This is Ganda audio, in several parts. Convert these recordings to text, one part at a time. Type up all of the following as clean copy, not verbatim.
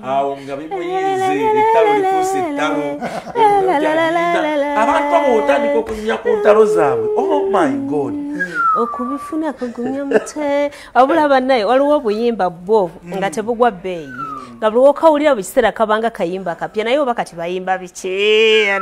Awo nga bimuyize ettalo lifuuse ettalo abantu abotandika okunyumya ku ntalo zaabwe. Oh my God, okubifuna kugumya mute wabula bannaye waliwo obuyimba bwovu nga tebugwa bbeeyi nga buli wokawulira buli kiseera kabanga kayimba kapya naye oba kati bayimba biki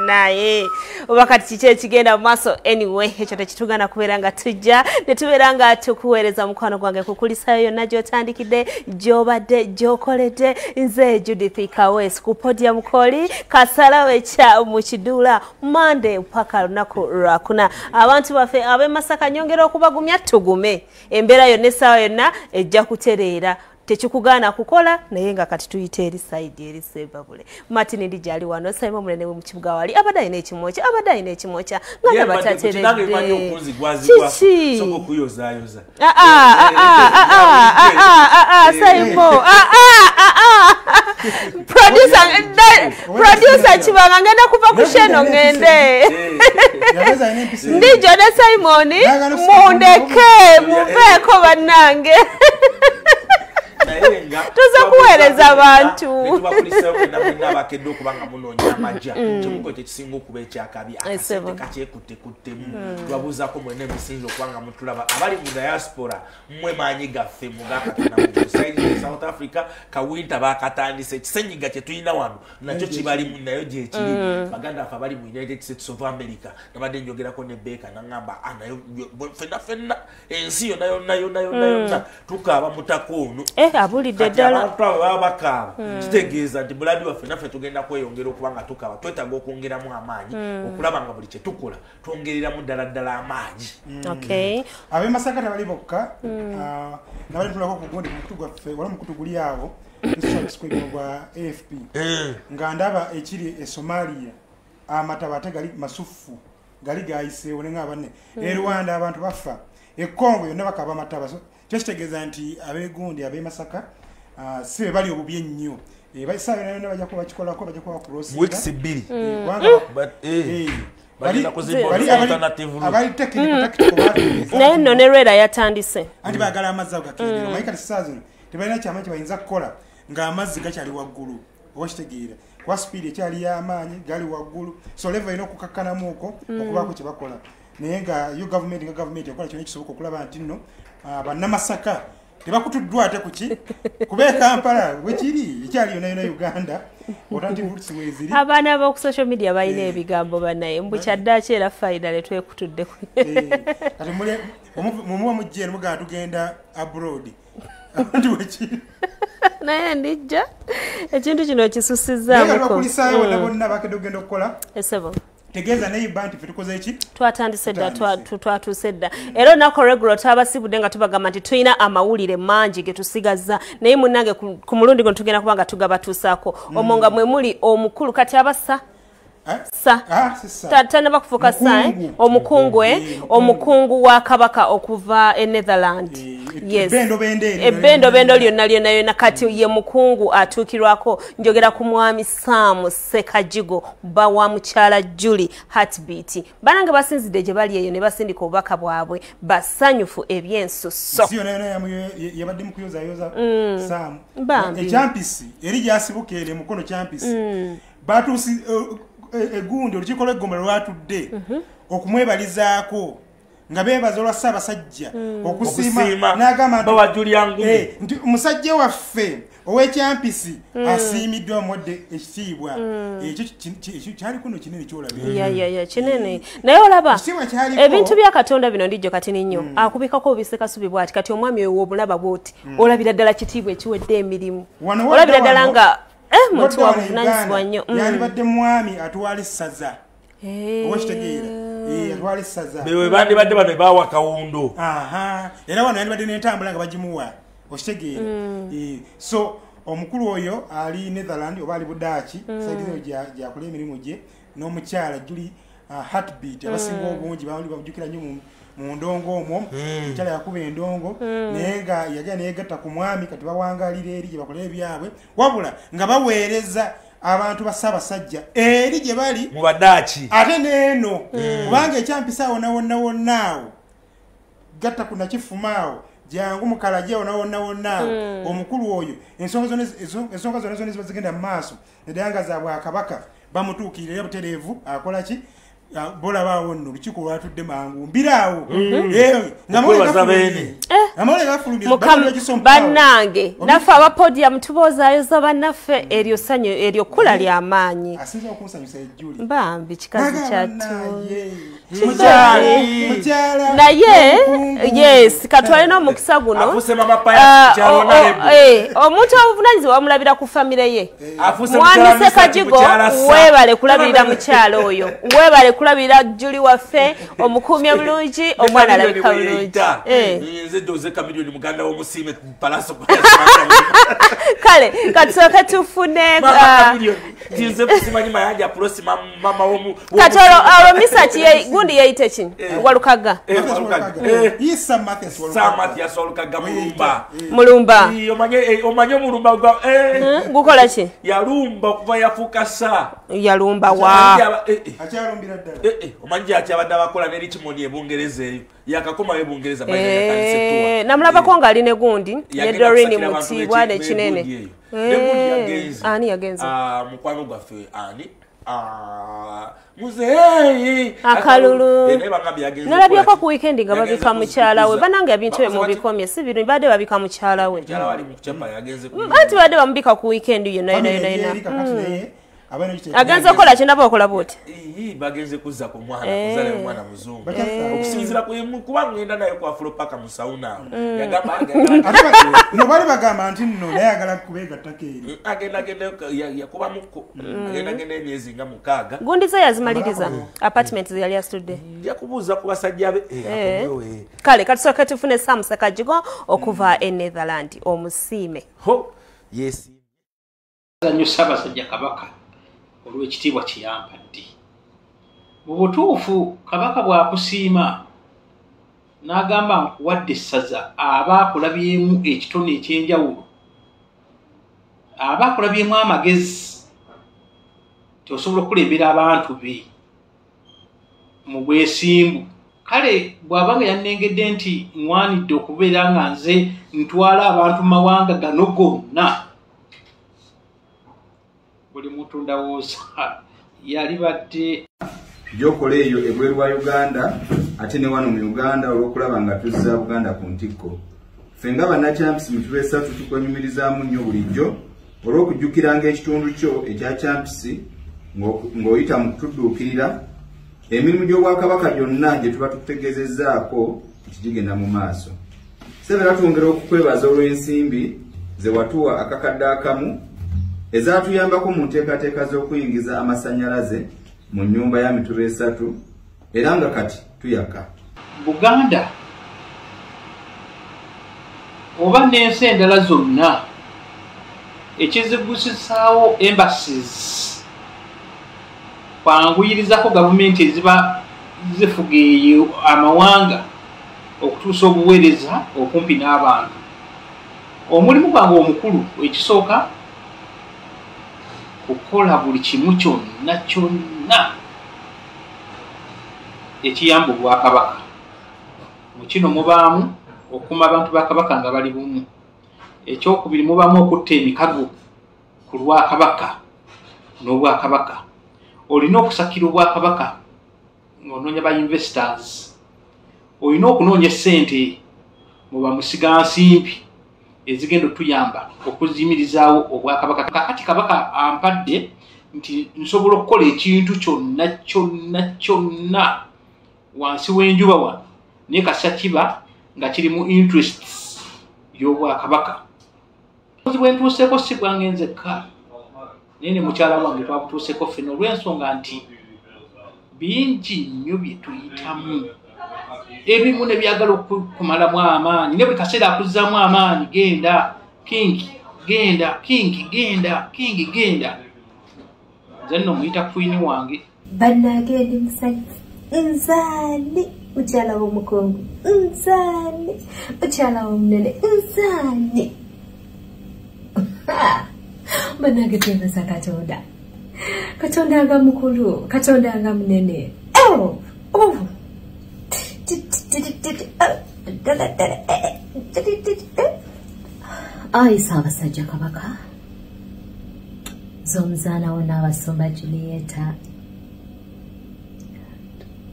naye oba kati kiki ekigenda mu maaso. Anyway, ekyo tekitugana kubeera nga tujja ne tubeera nga tukuweereza mukwano gwange kukulisayo yonna gy'otandikidde gy'obadde gy'okoledde. Nze Judith Kawes ku podium koli kasalawe kya mu kiduula Monday mpaka lunaku lwakuna. Abantu baffe ab'e Masaka nyongera okubagumya tugume embeera yonna essaawa yonna ejja kutereera. Tekikugaana kukola naye nga kati tuyite eri side eri sebabule. Martin ndi jali wano Simon munene mu kibuga wali abadde ina ekimocha nga batateredde chichi soko kuyozayoza Simon producer kibanga ngenda kuva ku sheno ngende ndijo ne Simon mundeke muveko bannange tuza kuweereza abantu tubakulisa okuna Bakedde okubanga munoonya amajja kimuko kyekisinga okuba ekyakabi akasente kakyekuttekuttemu twabuuzaako mwena emisinzi okubanga mutulaba abali mu diaspora mmwe maanyi gaffe mugakatona mu South Africa kawinta bakatandise ekisenyiga kye tulina wano nakyo kibalimu nayo gyekiri baganda baffe abali mu United States of America nabadde njogerako ne Beka naŋŋamba nayo fenna ensi yonna tukaaba mutako ono abulidde ddala abantu abo baba bakaaba kitegeeza nti buladi waffe naffe tugenda kweyongera okuba nga tukaaba twetaaga okwongeramu amaanyi okulaba nga buli kye tukola twongereramu ddala amaanyi. Ab'e Masaka tebali bokka nabali tulako ku gundi mukutu gwaffe wala mukutu guli awo ekiswakisikwegino gwa AFP nga ndaba ekiri e Somalia amataba ate gali masufu gali gayiseewo ne nga banne e Rwanda abantu bafa e Congo yonna bakaba amataba kyekitegeeza nti abeegundi ab'e Masaka si be bali obubi ennyo basaabe nayo bajja kuba bakikolako bajja kuba kurosinga weeks 2 abali tactical naye nno ne Rwera yatandise anti baagala amazzi ago gakendera omanyi kati saa zino tebalina kyamaanyi kye bayinza kukola ng'amazzi gakyali waggulu oba kitegeera kuba sipiidi ekyali y'amaanyi gali waggulu so leva erina okukakkanamu okwo okubaako kye bakola naye nga yo gavumenti ekola kyonna ekisoboka okulaba nti nno bannamasaka tebakutuddwa ate kuki kuba Kampala wekiri ekyali yonna Uganda otanti roots weziri abaana b'oku social media balina ebigambo bannaye mbu kyaddaaki era finally twekutudde kati mumuba mujjeero mugana tugenda abroad abantu wekiri naye ndijja ekintu kino kisusizzaamuko bakulisaayo bonna bonna Bakedde ogenda okukola esebo tegeeza naye banti ffe tukoze eki twatandise dda twatuuse dda era olunaku olw'eggulo twabasibudde nga tubagamba nti tulina amawulire mangi ge tusigazza naye munnange ku mulundi guno tugenda kuba nga tugabatuusaako omwo nga mwe muli omukulu kati abassa tanaba kufuuka sa omukungu wa kabaka okuva e Netherland ebbendo lyonna kati ye mukungu atuukirwako njogera ku mwami Sam Sekajigo ba wa mukyala Julie Heartbeat banange basinzidde gye bali eyo ne basindika obubaka bwabwe basanyufu ebyensusso yabadde mu kuyozayoza Sam ekyampisi eri gyasibuka eri mukono kyampisi batuusi egundi olukiiko lw'eggomero lwatudde okumwebalizaako nga beebaza olwa Ssaabasajja okusiima n'agamba nti musajja waffe ow'ekyampisi asiimiddwa mudde ekitiibwa ekyo kyaliko nno kinene kyolabye kinene naye olaba ebintu bya Katonda bino ndijjo kati nnyo akubikako obisekasubi bw'ati kati omwami oyo w'obulaba bw'oti olabira ddala kitiibwa ekiwedde emirimu olabira ddala nga muntu wa buvunanyizibwa nnyo yalibadde mwami atwala essaza oba kitegeera atwala essaza bewe bandi badde bano baawa kawundo era wano yalibadde n'entambula nga bagimuwa okitegeera so omukulu oyo ali Netherland oba ali Budaaki saidi zino gyakola emirimu gye n'omukyala Julie Heartbeat abasinga obungi bali bamujjukira nnyo mu ndongo omwo mukyala yakuba endongo naye nga yagenda neyegatta ku mwami kati bawangalira eri gye bakola ebyabwe wabula nga baweereza abantu ba Ssaabasajja eri gye bali mu Badaaki ate n'eno kubanga ekyampisa awo wonnaawo gatta ku nakifumaawo jangu mukalaje wonna omukulu oyo ensonga zonna zibazigenda mu maaso nedanga za Bwakabaka bamutuukirira butereevu akola ki bolabaawo nno lukiiko lwatudde mangu mbiraawo bannange naffe aba podium tubozaayoza bannaffe eryo ssanyu eryo kkula ly'amaanyi asinza okunsanyusa ejjuli bambi kikazi kyatu naye yes katwale n'omukisa guno omuntu obuvunanyizibwa bamulabira ku famire ye mwami Sekajigo weebale kulabirira mukyala oyo weebale kulabirira Juli waffe omukuumye bulungi omwana alabika bulungi nze doze kamilioni muganda w'omusiime palaso kale katusooke tufune nze kusimanyi mayanja pulosi mama womu katolo misaki gundi yeyite ki walukaga Mathias Walukaga mulumba omanye omulumba gukola ki yalumba okuva yafuuka sa yalumba wa akyalumbira ddala omanyi akyabadde abakola n'eri kimoni ebungereza eyo yakakomayo ebungereza namulabako ng'ali ne gundi ne Doreen Mutibwa nekinene ani yagenze mukwano gwaffe ani muzeeyi akalulu nalabyeko ku weekend nga babika mukyala we banange ebintu bye mubikomye si bino badde babika mukyala we anti badde bamubika ku weekend yonna agenze okola kinaba okola bwoti bagenze kuzza ku mwana kuzala omwana muzungu okusinzira kuba ngenda naye ku Afropaka mu sauna no bali bagamba nti nno nayagala kubegattako eri agenda yakubamuko agenda emyezi nga 6 gundi ze yazimaliriza apartment yali astudde yakubuuza ku basajja be kale katusooke tufune Sam Sekajigo okuva e Netherland omusiime yes zanyo Ssaabasajja Kabaka olw'ekitiibwa kiyampadde mu butuufu Kabaka bw'akusiima n'agamba nkuwadde essaza aba akulabyemu ekitone ekyenjawulo aba akulabyemu amagezi tosobola okulembera abantu be mu bwesimbu kale bw'abanga yannengedde nti nwanidde okubeera nga nze ntwala abantu mu mawanga gano gonna buli muntu ndawooza yali badde gyokola eyo ebweru wa Uganda ate ne wano mu Uganda olw'okulaba nga tuzza Buganda ku ntikko ffe nga bannachamps mu kibu esatu tukwenyumirizaamu nnyo bulijjo olw'okujjukiranga ekitundu kyo ekya champs ng'oyita mu kutudduukirira emirimu gy'Obwakabaka gyonna gye tuba tutegeezezzaako tikigenda mu maaso sebera twongera okukwebaza olw'ensimbi ze watuwa akakadde akamu ezatuyambako mu nteekateeka z'okuyingiza amasannyalaze mu nnyumba ya mituba esatu era nga kati tuyaka Buganda oba n'ensi endala zonna ekizigusisaawo embassies kwanguyirizako gavumenti eziba zifuga eyo amawanga okutuusa obuweereza okumpi n'abantu omulimu gwange omukulu ekisooka kukola buli kimu kyonna ekiyamba Obwakabaka mu kino mubaamu okuma abantu ba Kabaka nga bali bumu ekyokubiri mubaamu okutta emikago ku Lwakabaka n'Obwakabaka olina okusakira Obwakabaka ng'onoonya ba investors olina okunoonya ssente mu bamusigansimbi ezigenda otuyamba okuzimirizaawo Obwakabaka kakati Kabaka ampadde nti nsobola okukola ekintu kyonna wansi w'enjuba wano naye kasa kiba nga kiri mu interests y'Obwakabaka bwe ntuuseeko si bwange nzekka naye ne mukyala wange twabutuuseeko ffenna olw'ensonga nti bingi nnyo bye tuyitamu ebimu ne byagala okumalamu amaanyi ne buli kaseera akuzzaamu amaanyi genda kingi genda nze nno muyita kwini wange bannagende musanyufu nzaani mukyala w'omukongo nzaani mukyala w'omunene nzaani bannange twebaza katonda nga mukulu katonda nga munene Ayi Ssaabasajja Kabaka, z'omuzaana wo n'Abasumba Julieta,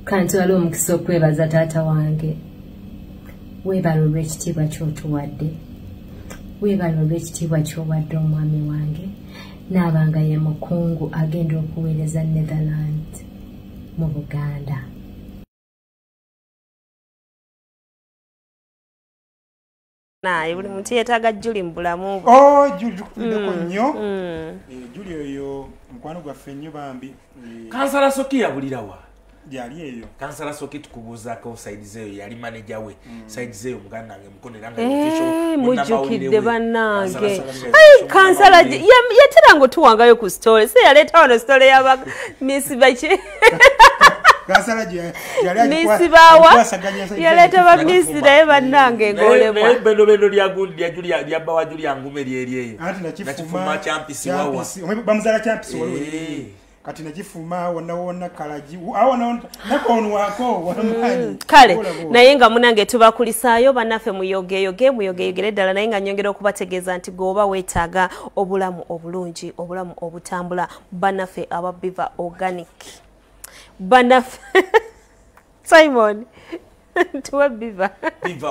kantwala omukisa okwebaza taata wange. Weebala olw'ekitiibwa ky'otuwadde, weebala olw'ekitiibwa ky'owadde omwami wange, n'abanga ye mukungu agenda okuweereza Netherlands mu Buganda. Naye buli muntu yeetaaga Julie mu bulamu bwe. Oh, Julie tukutuddeko nnyo. Julie oyo mukwano gwaffe nnyo bambi. Kansala Soki yabulirawa? Yali eyo. Kansala Soki tukubuuzaako side zeeyo yali manager we. Side zeeyo muganda wange mukonera nga mujjukidde bannange. Ayi kansala yatera ngo tuwangayo ku story. Se yaleeta wano story y'aba Miss Bache. Misibawa yaleta ba misi naye bannange ngolebwa beno lya gundi lya bawa Julia ngume lyeryeyo nakifuma champisi wawa bamuzala champisi wali kati nakifuma wona kalaji awona nakonu wako wamani kale naye nga munange tubakulisaayo banafe muyogeyogere ddala naye nga nyongera okubategeeza nti goba weetaaga obulamu obulungi obulamu obutambula banafe aba Biva Organic Banaf Simon tuwa Biva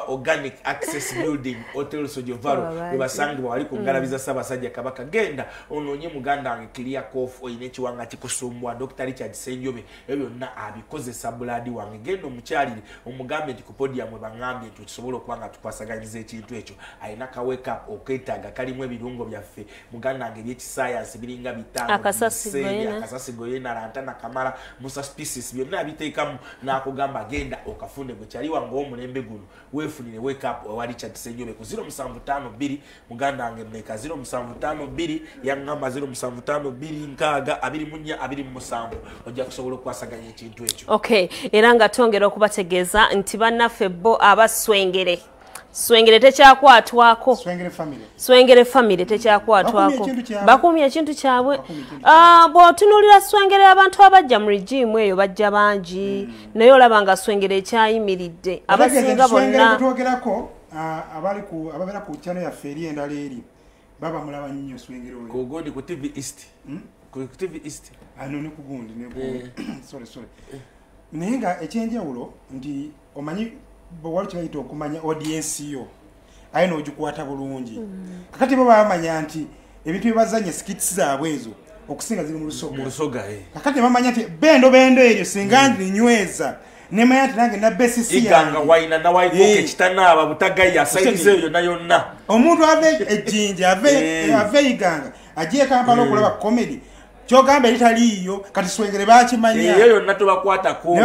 Organic Access Building Hotel Sojovaro webasangi wali kugalabiza Ssaabasajja Kabaka genda ononye muganda wange clear cough oyine kiwanga kikusumbwa Dr. Richard Senjobe ebyo byonna abikozesa buladi wange genda omukyalire omugambe nti ku podium bangambye nti kisobola okubanga tukwasaganyiza ekintu ekyo ayina ka wake up oketaaga kalimu ebirungo byaffe muganda wange eby'ekisayansi biringa bitano akasasi goyena lantana kamara musa species byonna biteekamu n'akugamba genda okafune chaliwa ng'omulembe guno weefunire wake up wa Richard Senjobe ku 0752 muganda wange mmeka 0752 yangamba 0752 nkaaga 2427 ojja kusobola okwasaganya ekintu ekyo. Okay, era nga tongera okubategeeza nti bannaffe bo abaswengere swengere tekyakwatwako swengere family tekyakwatwako bakumye ekintu kyabwe bw'otunuulira swengere abantu abajja mu regime eyo bajja bangi naye olaba nga swengere ekyayimiridde abasinga bonna twogerako ababeera ku channel yaffe eri endala eri baba mulaba nnyo swengere oyo kugundi ku TV East ku TV East ano ne kugundi ne sorry naye nga ekyenjawulo nti omanyi bwali kibayita okumanya audience yo aye n'ogikwata bulungi kakati bo bamanya nti ebintu byebazanya skits zaabwe ezo okusinga ziri mu lusoga kakati bamanya nti bendo eryo singa ndinyweza nemanya nti nange nabesisi iganga waina na waikoke ekitanaaba butagaya sayize eyo nayonna omuntu ave ejjinja ave iganga agiye Kampala okulaba comedy kyogamba litaliyo kati swengere bakimanya eyo yonna tobakwatako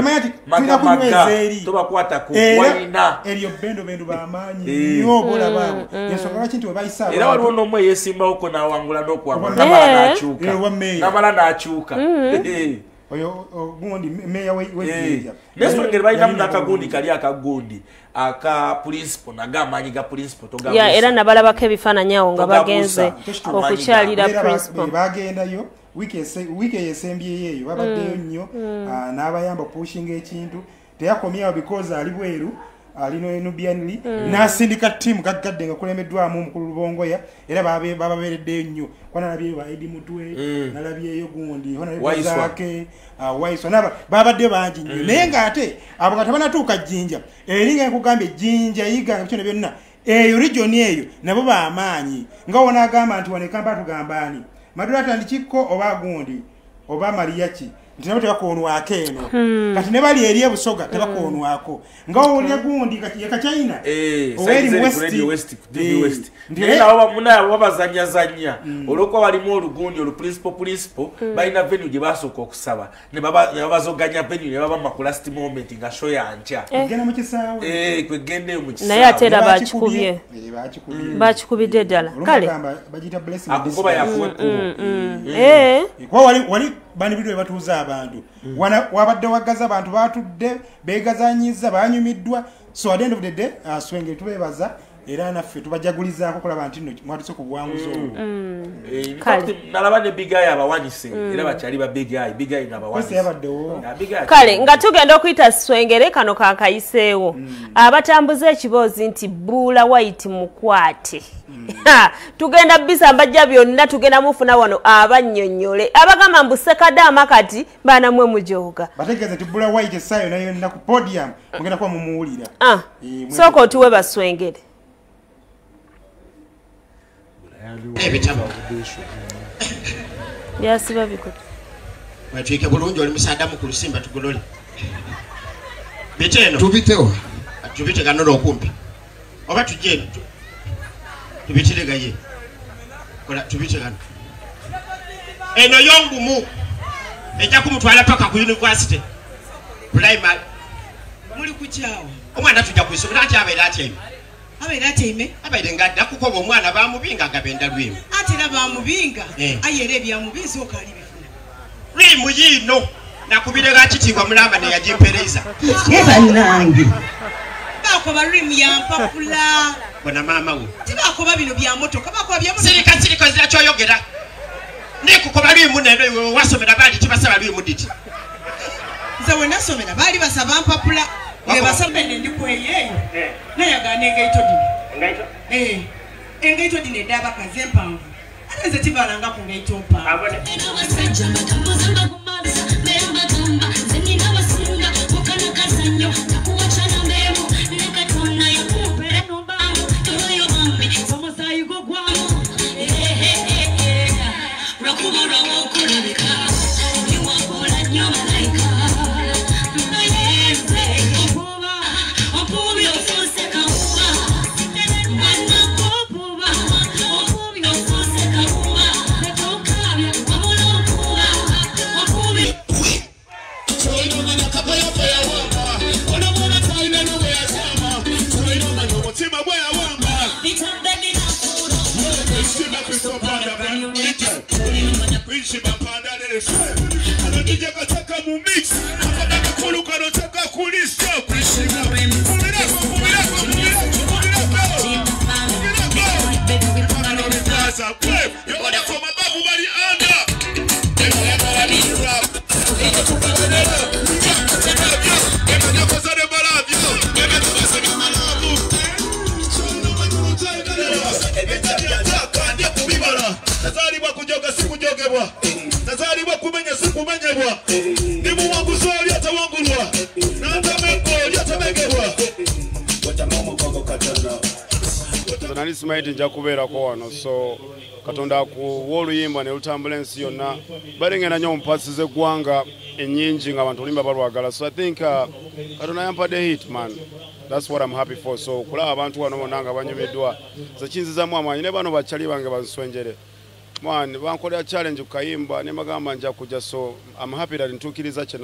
tobakwatako waina eryo bendo bamaanyi nnyo bola baabo ensonga lwaki nti webayisa era waliwo n'omu eyeesimbawoko n'awangula n'okuwangula namala n'akyuka oyo gundi meya wejjinja neswengere balinamu n'akagundi kali akagundi aka principal nagamaanyi ga principal togabusa era nabalabako ebifaananyi awo nga bagenze okukyalira principal bagendayo wiki eyesembyeyo eyo babaddeyo nnyo n'abayamba pushinga ekintu teyakomyawo because ali bweru alino enubianli n'asindika ttiimu gaggadde nga kulembeddwamu omukulu Lubongoya era bababeereddeyo nnyo kwana nalabyeyo ba Edi Mutwe nalabyeyo gundi honalebazake Waiswa naba babadde bangi nnyo naye ng'ate abo nga tabanatuuka Jjinja eringa enkugambye Jjinja yiganga bitone byonna eyo region eyo nabo bamaanyi nga wona agamba nti wane Kampala tugambaani Madura tandikiko oba gundi oba Mariachi nti nabo tebakoonwako eno kati ne bali eri ebusoga tebakoonwako nga owulira gundi yakachina oweri west naye nabo munabo babazanyazanya olwokuba balimu olugundi oluprincipal balina venue gye basooka okusaba ne babazoganya venue ne baba ku last moment nga show yanca genda mu kisaawe kwegendeyo mu kisaawe naye ate era bakikubidde ddala kale bagita blessing akugoba yafuwe wali bani bidwe batuuza abantu wabadde wagaza abantu batudde begazanyiza banyumiddwa so at the end of the day swenge tubebaza era naffe tubajagulizaako kulaba nti nno mwatuse ku buwanguzi obwo. Nalaba ne Big Eye abawanise era bakyali ba Big Eye n'abawanise. Kale nga tugenda okuyita Swengere kano kaakayiseewo abatambuza ekiboozi nti Bryan White mukwate. Tugenda bisa mbajja byonna tugenda mufuna wano abannyonnyole abagamba mbu Akadde amakati baana mwe mujoga. Bategeeza nti Bryan White essaayo nayo yonna ku podium mugenda kuba mumuwulira. Sooka otuwe Baswengere. Byasiba bikutu. Batwike bulungi oli musaddamu ku lusimba tugolole. Biteno. Tubitewa. Tubite kanono okumpi. Oba tujje. Tubitire gaye. Kola tubite kano. Eno yongumu. Ejja kumutwala paka ku university. Primary. Muli kuchawo. Omwana tujja kwisomera ati abeera ati. Abeera ate abaire ngadda kukoba omwana bamubinga gabenda lwimu ate na bamubinga ayere ebyamubinzi okali bifuna lwimu yino nakubirega kitiibwa mulamba ne yajimpereza bannange bakoba lwimu yampapula bona maama we tibakoba bino bya motoka bakoba bya motoka sirika zira kyoyogera nekukoba lwimu neno iwe wasomera bali tibasaba lwimu diti nze we nasomera bali basaba mpapula ne basaba ndi kweyeyo nayagana engaito dino engaito dino edaba kaze mpanvu ate nze tibalanga ku ngaito mpanvu Simaiti nja kubeerako wano so Katonda akuwa oluyimba ne lutambula ensi yonna balengera nnyo omupaasi z'eggwanga ennyingi ng'abantu oluyimba balwagala so I think Katonda yampadde hit man that's what I'm happy for so kulaba abantu wano bonna nga banyumiddwa ze kinzizamu amaanyi ne bano bakyali bange banswenjere man bankolera challenge ku kayimba ne bagamba nja kujja so I'm happy that ntuukiriza kye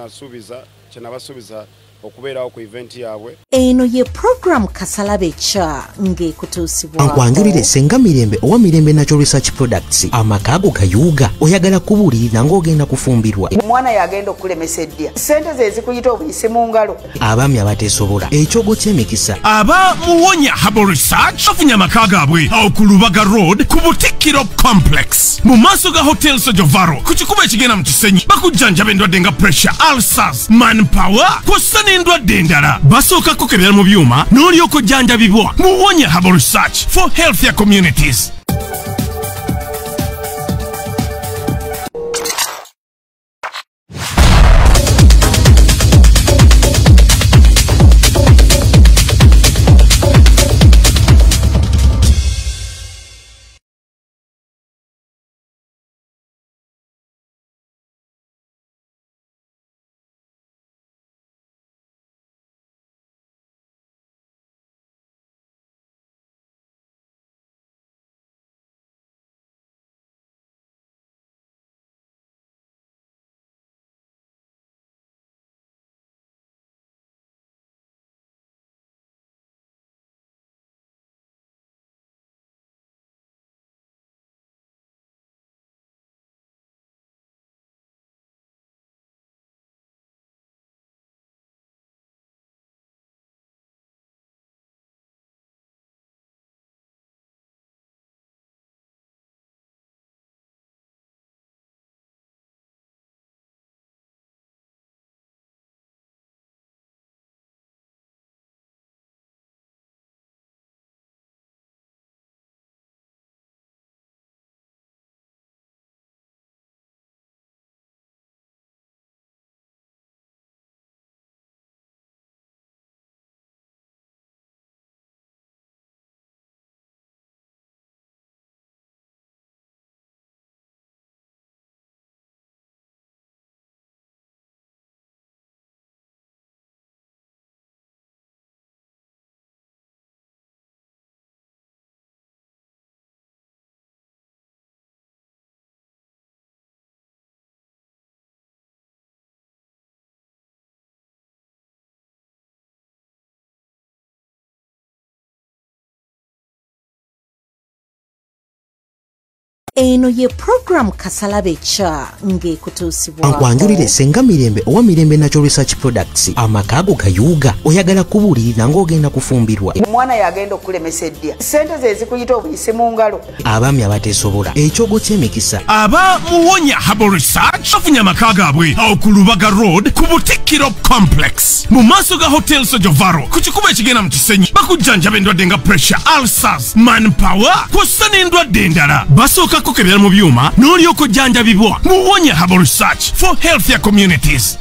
nabasuubiza okubeerawo ku event yaabwe. Eno ye program Kasalabe cha ng'ekutuusibwako. Nkwanjulire Senga Mirembe owa Mirembe Natural Research Products amakago kayuga oyagala kubuulirira ng'ogenda kufumbirwa. Omwana yagenda okulemesa eddiya ssente ze zikuyita obuyise mu ngalo. Abaami abateesobola ekyogo ky'emikisa. Aba Muwonya Herbal Research bafunye amaka gaabwe awo ku Lubaga Road ku Butereevu Complex mu maaso ga Hotel Sojovaro ku kikubo ekigenda mu Kisenyi bakujjanjaba endwadde nga pressure, ulcers, manpower kw'ossa n'endwadde endala basooka kukebera mu byuma n'olyoka ojjanjabibwa. Muwonya Herbal Research for healthier communities. eno ye program Kasalabe cha ng'ekutuusibwa ankwanjulire Senga Mirembe owa Mirembe Natural Research Products amakago kayuga oyagala kubulirira ng'ogenda kufumbirwa omwana yagenda okulemesa eddia sente ze zikuyita obuyise mu ngalo abaami abateesobola ekyogo ky'emikisa aba muwonya Herbal Research bafunye amaka gaabwe awo ku Lubaga Road ku Butereevu Complex mu maaso ga Hotel Sojovaro ku kikubo ekigenda mu Kisenyi bakujjanjaba endwadde nga pressure, ulcers, manpower kw'ossa n'endwadde endala basooka kukebera mu byuma n'olyoka ojjanjabibwa muwonya Herbal Research for healthier communities.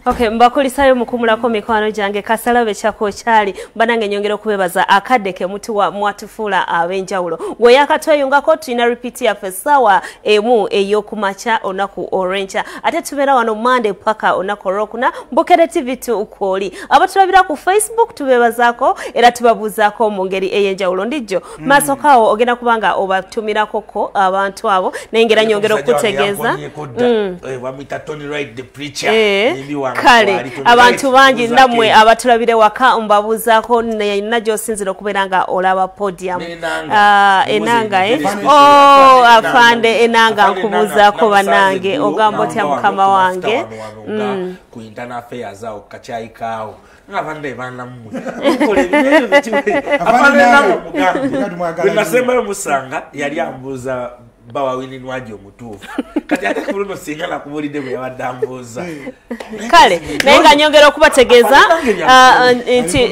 Okay, mbakulisayo mukumulako mikwano jange Kasalabe chako chali banange nyongera okubebaza Akadde ke muti wa mwatufula abenjawulo gwe yakatweyungako tulina repeat ya fesawa emu eyokumacha onaku orange ate tubera wano Monday paka onaku rokuna Bukedde TV tukoli abatulabira ku Facebook tubebazaako era tubabuzaako mu ngeri eyenjawulo ndijo masokawo ogenda kubanga obatumirako ko abantu abo nengera nyongera okutegeeza wamita Tony Wright the preacher kale abantu bangi namwe abatulabire waka mbabuzaako najo sinzira okuberanga olaba podium enanga afande enanga nkubuzaako banange ogambo tya mukama wange ku internal affairs awo kachaikawo ngabande banamwe ukole bibyo bichiwe afande namo mugambi nasemba musanga yali ambuza bawa wini nwaji omutuufu kati ate kuluno singa na kubulide bwe yabadambuza kale nenga nyongera okubategeeza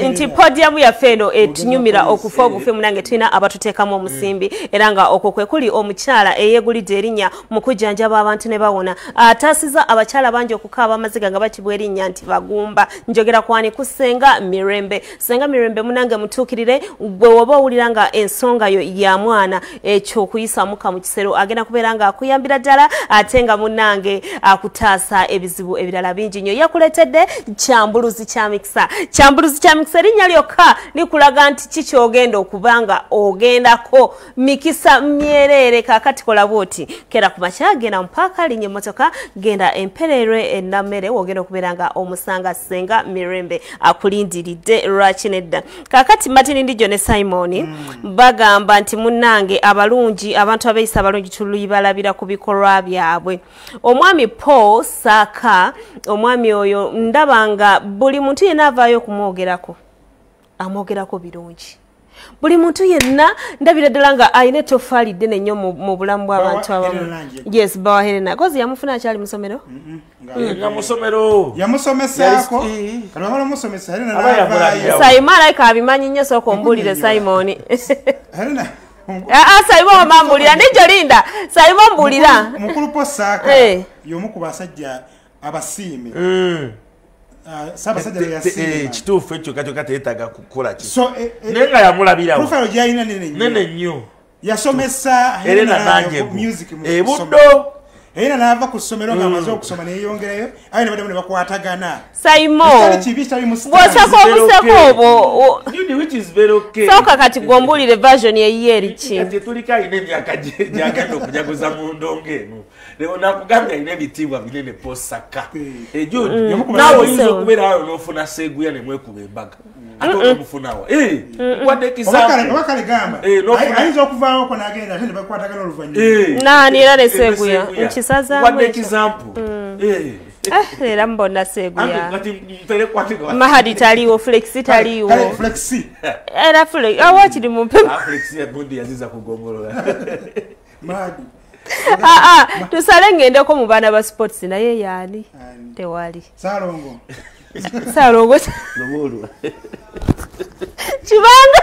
nti podium ya feno etunyumira okufa obufe munange tulina abatuteekamu omusimbi era nga okwo kwe kuli omukyala eyegulidde erinnya mu kujjanjaba abantu ne bawona ataasiza abakyala bangi okukaaba amaziga nga bakibwa erinnya nti bagumba njogera kwani ku Senga Mirembe. Senga Mirembe munange mutuukirire gwe woba owulira nga ensonga yo ya mwana ekyokuyisa muka mu kisero agenda kubeera nga akuyambira ddala ate nga munange akutaasa ebizibu ebirala bingi nnyo yakuleetedde kyambuluzi kya mikisa. Kyambuluzi kya mikisa erinnya lyokka likulaga nti kikyogenda okubanga ogendako mikisa myerere kakati kola bwoti kera ku makya genda mpaka linnya emmotoka genda Emperere Enamere wogenda okubeera nga omusanga Senga Mirembe akulindiridde lwakinedda kakati Martin Ndijo ne Simon bagamba nti munange abalungi abantu abeeyisa abalungi tulibalabira ku bikolwa byabwe. Omwami Paul Saka omwami oyo ndabanga buli muntu yenna avaayo kumwogerako amwogerako birungi. Buli muntu yenna ndabira ddala nga ayina ettofaali ddene nnyo mu bulamu bw'abantu abamu. Yes, Bawa Helena. Kozi yamufuna akyali mu ssomero? Nga mu ssomero. Yamusomesaako. Kano bamusomesa Helena n'avaayo. Simon alayika abimanyi nnyo sooka ombuulire Simon. Helena. Simon mambulira Ndijo Linda. Simon mbulira. Mukulu Paul Saka y'omu ku basajja abasiime. Sabasajja yasiima. Kituufu ekyo kateetaga kukola ki. Nenga yamulabirawo. Profile gy'alina nene nnyo. Yasomesa Helena nange music mu buddo. Helena n'ava ku ssomero ng'amaze okusoma neeyongerayo aye ne badamu ne bakwatagana. Simon bw'osako obuseko obwo sooka kati gw'ombuulire version eyiye eriki. Kati tuliko alina emyaka gy'agenda okujaguza mu ndongo eno. Leo nakugambye alina ebitiibwa binene Paul Saka. Naawe oyinza okubeera awo n'ofuna Seguya ne mwekuba embaga. Ate omufunawa. Wadde example. Wakale gamba. Ayinza okuvaako n'agenda ate ne bakwatagana oluvannyuma. Naani era ne Seguya nkisazaamu. Wadde example. Era mbona Seguya. Mahadi taliwo, Flexi taliwo. Flexi. Era Flexi. Awakiri mu mpepo. Flexi yagundi yaziza kugombolola. Mahadi. Tusale ngendeko mu baana ba sports naye yaani tewali. Salongo. Salongo. Lobolo. Chibanga.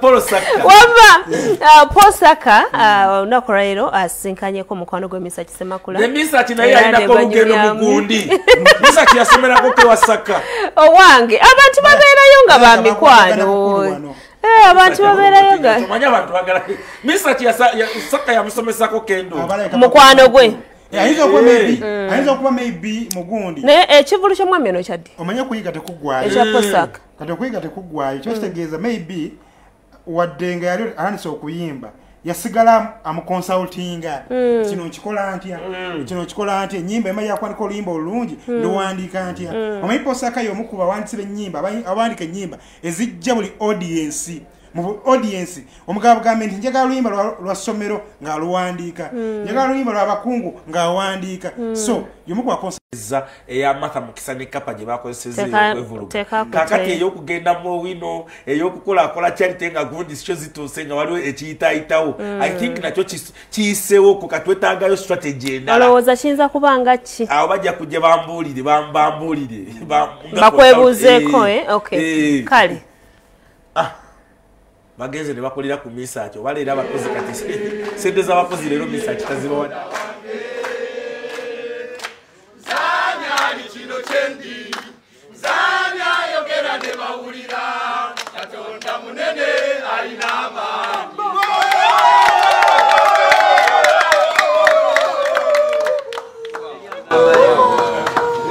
Paul Saka. Wamba Paul Saka unakorero asinkanyeko mukwano gwe Misa Kisemakula. Ne Misa kinaye alina ko lugendo mugundi. Misa kiyasomera ko ke wasaka. Owange abantu babeerayo nga ba mikwano. Abantu babeerayo nga. Tumanya abantu bagala. Misa Saka yamusomesako kendo. Mukwano gwe. Ayinza okuba maybe mugundi. Ne ekivulu ky'omwami ono kyaddi. Omanya kuyiga tekugwayo. Ekya Paul Saka. Kati okuyiga tekugwayo. Kyo kitegeeza maybe wadde nga yali atandise okuyimba yasigala amukonsultinga kino nkikola ntya kino nkikola ntya ennyimba ema yakwandika oluyimba olulungi luwandiika ntya omanyi posakayo omukuba awandiise b'ennyimba abaandika ennyimba ezijja buli audience mu audience omugabo gambe nti njagala oluyimba lwa ssomero ng'aluwandiika njagala oluyimba lw'abakungu ng'awandiika so yomuku wakonsa ey'amata mukisa ne kapa gye bakozeseza eyokwevuluga kakati ey'okugenda mu wino ey'okukolakola charity nga gundi sikyo zituuse nga waliwo ekiyitaayitawo I think nakyo kiyiseewo ku katwetaagayo strategy endala olowooza kiyinza kubanga ki awo bajja kujja bambuulire bakwebuuzeeko okay kale bagenze ne bakolera ku research oba leero abakozi kati sente z'abakozi leero research tazibawa kino kyendi zanya yogera ne bawulira katonda munene alina amaanyi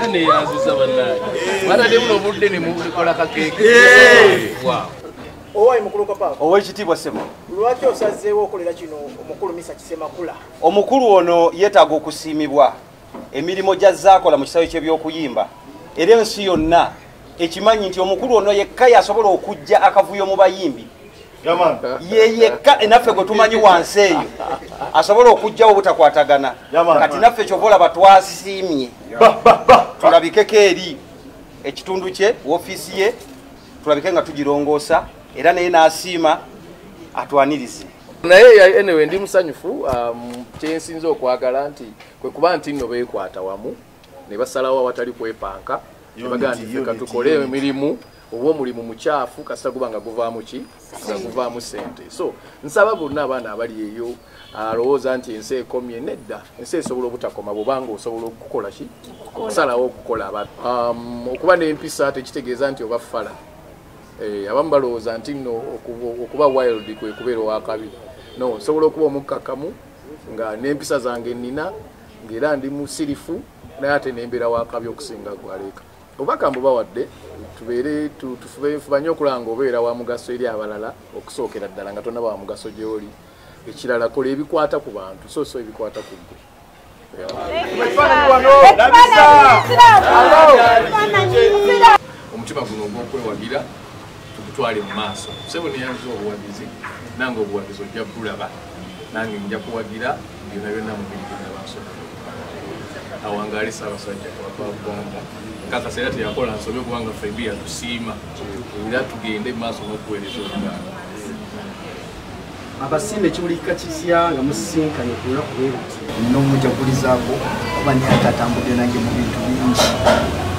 nene yaziza bannaye batadde muno obudde ne mukola kakeeke owayi mukulu Kapapa ow'ekitiibwa Ssebo lwaki osazeewo okolera kino omukulu Misa Kisemakula omukulu ono yeetaaga okusiimibwa emirimu gy'azaakola mu kisaawe ky'ebyokuyimba era ensi yonna ekimanyi nti omukulu ono yekka yasobola okujja akavuyo mu bayimbi ye yekka enaffe gwe tumanyi wansi eyo asobola okujjawo obutakwatagana kati naffe kyovola batwasiimye tulabikeko eri ekitundu kye woofiisi ye tulabike nga tugirongoosa era naye n'asiima atwanirize naye anyway ndi musanyufu kyensinza okwagala nti kwe kuba nti nno beekwata wamu ne basalawo awatali kwepanka bagaa nti feka tukole emirimu oba omulimu mukyafu kasita guba nga guvaamu ki nga guvaamu sente so nsaba bonna abaana abali eyo alowooza nti ensi ekomye nedda ensi esobola obutakoma bwobanga osobola okukola ki okusalawo okukola abantu okuba n'empisa tekitegeeza nti oba fala abamu balowooza nti nno okuba wild kwe kubeera owakabi no nsobola okuba omukkakkamu nga n'empisa zange nnina ng'era ndi musirifu naye ate nembeera wakabi okusinga gwaleeka obubaka mbubawadde tubeere tufubanye okulanga obeera wa mugaso eri abalala okusookera ddala nga tonnaba wa mugaso gy'oli ekirala kola ebikwata ku bantu so ebikwata ku ggwe omutima guno ogw'okwewagira tugutwale mu maaso Ssebo neyanza obuwagizi nange obuwagizi ojja bulaba nange nja kuwagira byonna byonna mu bintu by'abasobola awangaali Ssaabasajja Kabaka wa Buganda kakaseera teyakola nsobe kubanga ffembi yatusiima era tugende mu maaso n'okuweereza Oluganda abasimba ekibulikika kisya nga musisinkanye ku lunaku bwe buti n'omujagulizaako kuba naye ate atambudde nange mu bintu bingi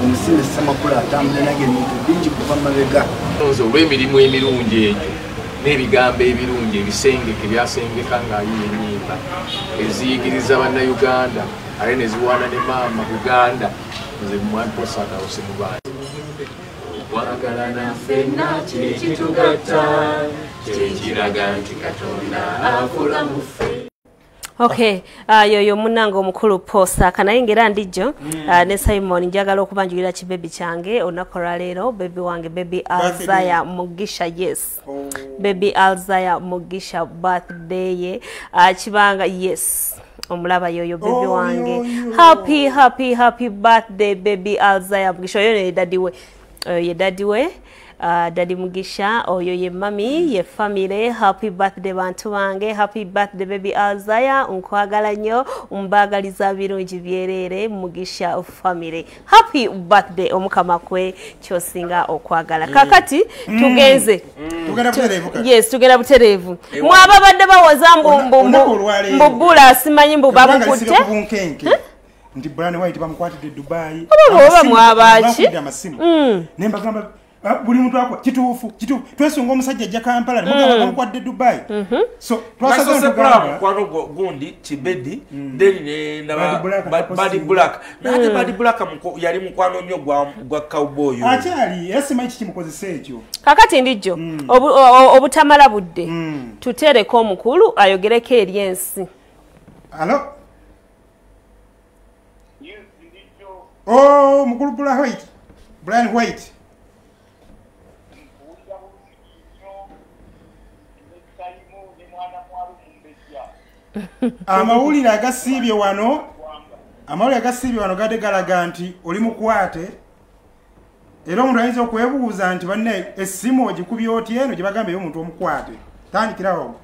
omusimba Ssemakula atambudde nange mu bintu bingi kuva mabega olw'emirimu emirungi egyo n'ebigambo ebirungi ebisengeke byasengeka ng'ayina ennyimba eziyigiriza bannayuganda ate ne ziwaana ne maama Buganda nze mwaposagawo simubaani wagalana ffenna kyekitugatta kyekiraga nti Katonda akola mu ffe Okay, yoyo munango omukulu posa kanaye ngera ndijo ne Simon njagala okubanjulira kibebi kyange onakola leero baby wange baby Alzaya Mugisha yes baby Alzaya Mugisha birthday ye kibanga yes omulaba yoyo baby wange happy birthday baby Alzaya Mugisha yoyo ye daddy we Daddy Mugisha oyo ye mami ye family happy birthday bantu bange happy birthday baby Alzaya nkwagala nnyo mbagaliza birungi byerere Mugisha family happy birthday omukama kwe kyosinga okwagala kakati tugenze yes tugenda butereevu mwaba badde bawoza mbubula simanyi mbubabukutte ndi Bryan White bamukwatidde Dubai oba mwabaki nembagamba buli muntu akwa kituufu twesunga omusajja ajja Kampala nemugamba bamukwadde Dubai so twasagala kwano gundi kibedi then Badi Black nate Badi Black yali mukwano nnyo gwa cowboy akyali esimanyi kimukozesa ekyo kakati ndijo obutamala budde tutereko omukulu ayogereko eri ensi alo mukulu Bryan White amawulire agasiibye wano gadde galaga nti oli mukwate era omuntu ayinza okwebuuza nti banne essimu ogikubye oti eno gye bagamba ey'omuntu omukwate tandikirawo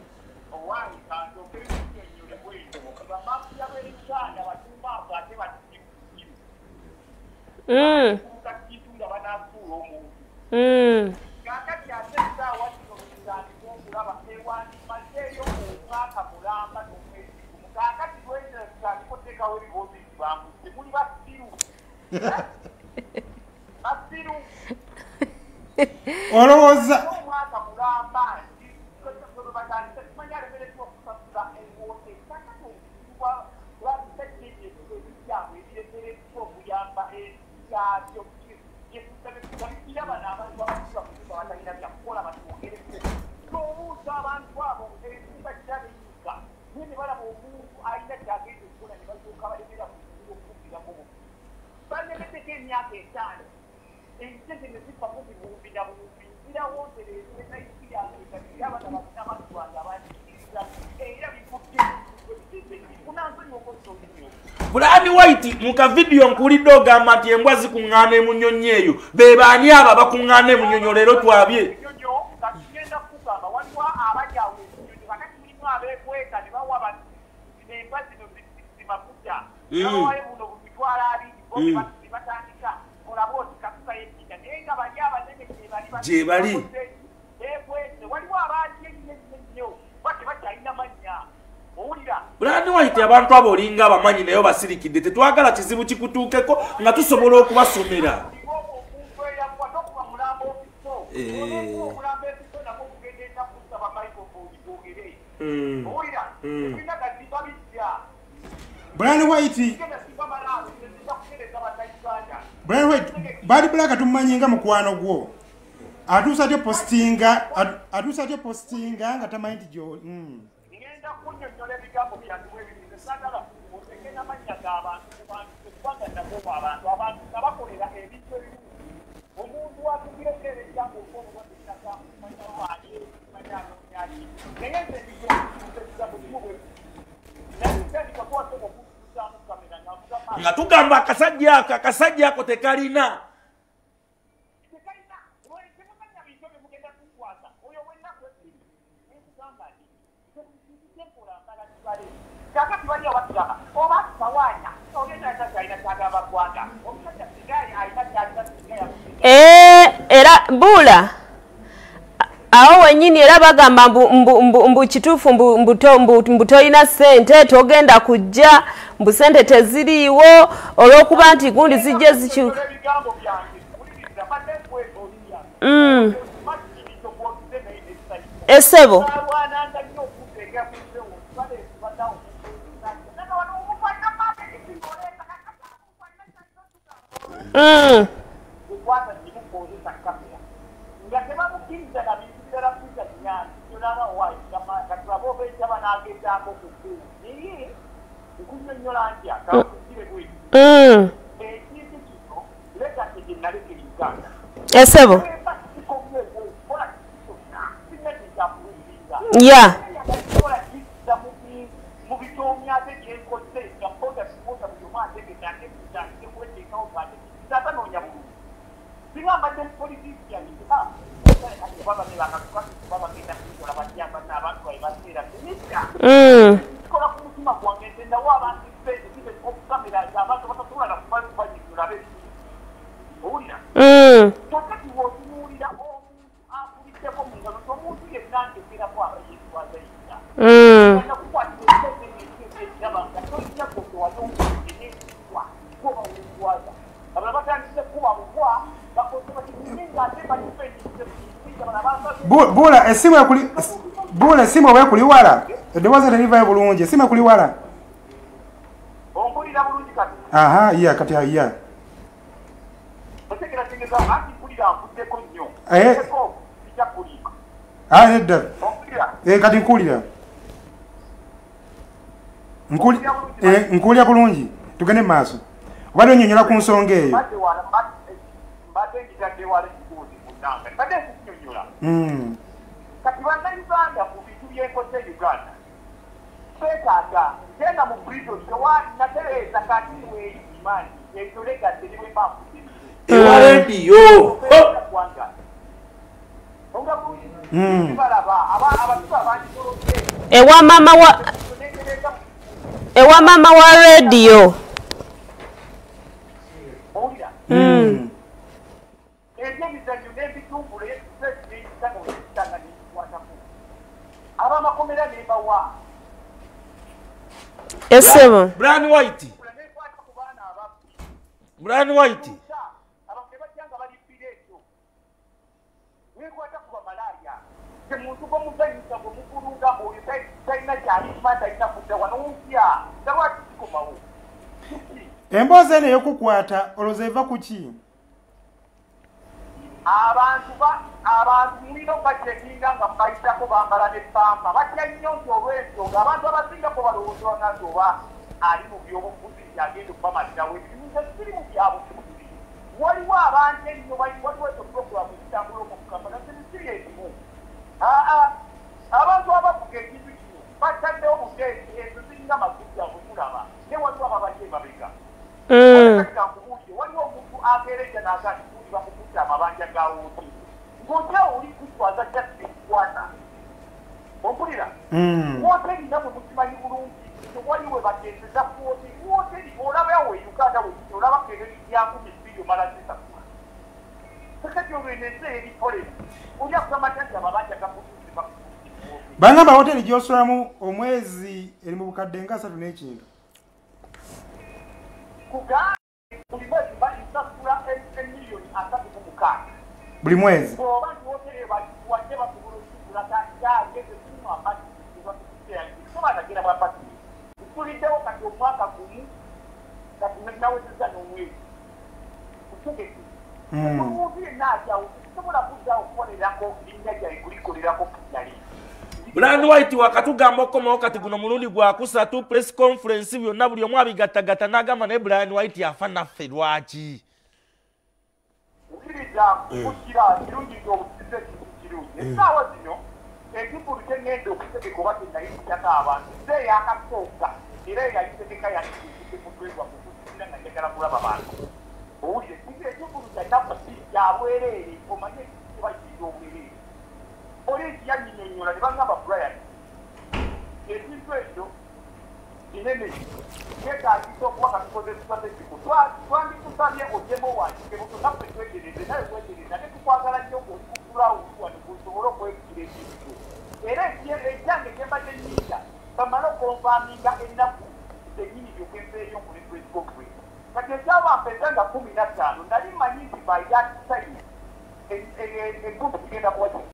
olowooza Bryan White muka video nkulidde ogamba nti embwa zikuŋŋaana emunyonyi eyo be baani abo bakuŋŋaana emunyonyo leero twabye gye bali Bryan White abantu abo olinga abamanyi naye basirikidde tetwagala kizibu kikutuukeko nga tusobola okubasomera Bryan White bali bulaka tumanyi nga mukwano gwo atuusa tyo postinga nga tamanyi nti gyo nga tugamba akasajja ako tekalina era Bula awo wenyini era bagamba mbu kituufu mbu tolina ssente togenda kujja mbu ssente teziriiwo olw'okuba nti gundi zijje zikyuka essebo essebo ya Bula esimu yakuli Bula esimu oba kuli wala eddoboozi terivayo bulungi esimu kuli wala ompulira bulungi kati aha iya kati iya otegera tegeza anti kulira mpuddeko nnyo kijja kulika nedda kati nkulira nkulira bulungi tugende mu maaso obadde onyonyola ku nsonga eyo mbadde ngitadde wala ekikuuzi ku nnanga mbadde kunyonyola kati bannayuganda mu bintu byenkoze Uganda twetaaga genda mu prison natereeza kati weeyimanyi ekyolegadde niwe mpamvu ewa rediyo ewa mama wa rediyo ebyemizanyo n'ebitumbule abamakomera nebawa esebo Bryan White Bryan White temuntu gomuzanyisa gomugulunga mwoyo talina kyalima talina kuddawa nowupya talwaki kikomawo emboozi eno eyokukwata olowooza eva ku ki abantu mulina obacekinga nga mubayitako bambala nepamba batya nnyo nti olw'ensonga abantu abasingako balowoozebwa nti oba ali mu byobufuzi agenda okubamalirawo ebirimuza siri mu byabufuzi waliwo abantu ennyo waliwo ezo puroguramu ezitambula omukukamba nasiri ezimu abantu abavuga ekintu kino bataddewo buteesi ezo zirina mazujja okulaba ne waliwo ababadde emabega kankubuulire waliwo omuntu ageereja nagati kuli bamukutta amabanja ga wooti ng'otya oli kutwaza jakikwata ompulira wooteri namwe mukimanyi bulungi tewaliwe bagenzeza kuwooti wooteri olabawo e Uganda wekiti olaba kereri yankumi bbiri omala zisasula kakati olweneze eripolesi olya kugamanya nti amabanja gakutuziba bangamba hoteri gyosulamu omwezi eri mu bukadde nga 3 n'ekintu kugamba buli mwezi basasula emiliyoni 36 buli mwezi oba nti hoteri wadde basobola okukigula yageze kunywa amazzi sobanagera bwapati ntuliddewo kati omwaka gumu kati nawezeza n'omwezi kutegeke omuntu yenna atyawo tusobola kuddawo okukolerako linnya gyali kulikolerako yali Bryan White wakatugamba okomawo kati guno mulundi gwakusatu press conference byonna buli omu abigattagatta n'agamba naye Bryan White yafa naffe lwaki ukiriza kukira kirungi ng'obusize kintu kirungi essaawa zino ekikulu kyengenda okutegeka oba tenayitako abantu nze yakasooka era eyayitegeka yakiikemutwegwa kukusira nga njagala kulaba bantu owulire kiki ekikulu kyanakusi kyabwereere omanye kibakiira obwereere poliisi yanyinyonyola ne bagamba Bryan ekintu ekyo kinene kyetaagisa okuba katukozesebwa tekiko twandikusabye ogyemu wanjikebuto naffe twegereze naye wegereza ne tukwagala nnyo ng'olikukulawuwano kusobole okwekukira ekintu era ekyange kyembadde nnyinga bamale okonfaminga ennaku zennyini byokempeeyo muli presikofwe kati ekyabampeza nga 15 nali manyi nti by that time egundu kigenda kuwa